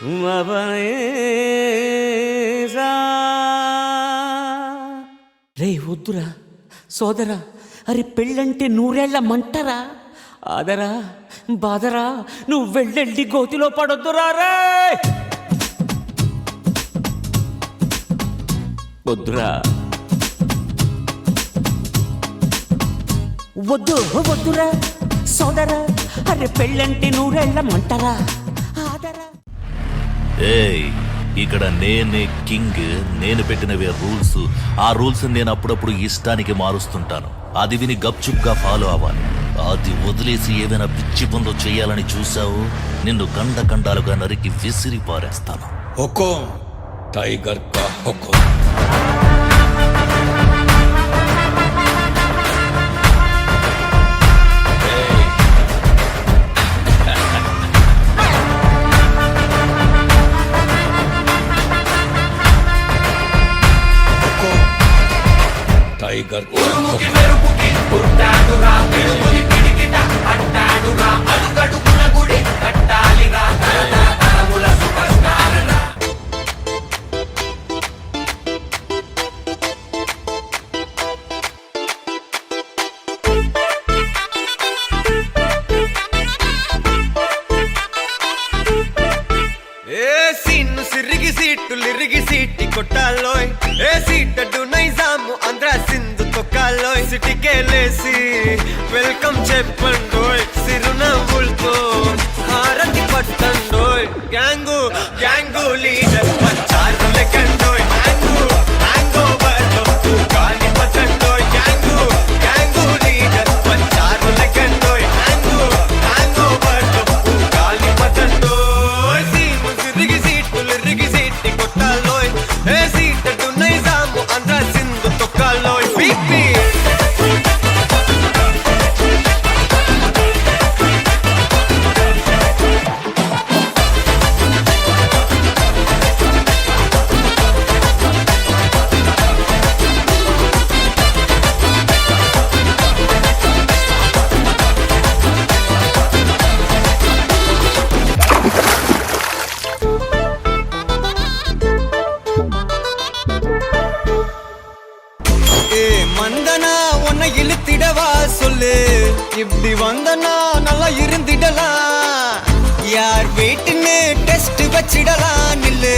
రే వద్దురా సోదరా, అరే పెళ్ళంటే నూరేళ్ల మంటరా, ఆదరా బాదరా, నువ్వు వెళ్ళెళ్ళి గోతిలో పడొద్దురా. రే వద్దురా, వద్దు వద్దురా సోదరా, అరే పెళ్ళంటే నూరేళ్ల మంటరా, ఆదరా. ఏయ్, ఇక్కడ నేనే కింగ్, నేను పెట్టినవే రూల్స్. ఆ రూల్స్ నేను అప్పుడప్పుడు ఇష్టానికి మారుస్తుంటాను. అది విని గప్చుప్గా ఫాలో అవ్వాలి. అది వదిలేసి ఏదైనా పిచ్చి పనులు చేయాలని చూసావు, నిన్ను కండాలుగా నరికి విసిరి పారేస్తాను. హుకుం టైగర్ కా హుకుం. టైగర్ సిరిగి సీటులిరిగి సీటి కొట్టాలోయ్, ఏ సీటడు నైజాము ఆంధ్ర సింధు తొక్కాలోయ్. సిటీకేలేసి వెల్కమ్ చెప్పండోయ్, సిరునవ్వులతో హారతి పట్టండోయ్. గ్యాంగు గ్యాంగు లీడర్ పంచారు లెక్కండోయ్, హ్యాంగు హ్యాంగ్ ఓవర్లో గాలి పట్టండోయ్. గ్యాంగు గ్యాంగు లీడర్ పంచారు లెక్కండోయ్, హ్యాంగు హ్యాంగ్ ఓవర్లో గాలి పట్టండోయ్. సీము సిరిగి సీటులిరిగి సీటి కొట్టాలోయ్, ఏ సీటడు నైజాము ఆంధ్ర సింధు తొక్కాలోయ్. బీపీ மந்தனா உன்னை இழுத்திடவா சொல்லு, இப்படி வந்தனா நல்லா இருந்திடலாம். யார் வீட்டுன்னு டெஸ்ட் வச்சிடலாம், நில்லு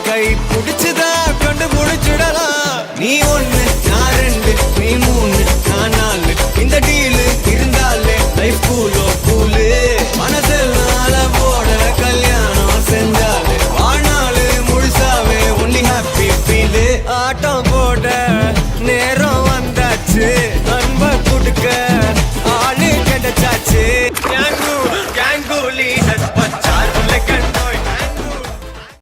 கை பிடிச்சுதா கண்டு முடிச்சிடலாம். நீ ஒண்ணு நான் ரெண்டு, நீ மூணு நான் நாலு, இந்த டீலு இருந்தாலே லைஃப் கூலோ கூலு. மனசெல்லாம் போட கல்யாணம் செஞ்சாலே வாழ்நாள் முழுசாவே ஒன்லி ஹாப்பி ஃபீலு. ஆட்டம்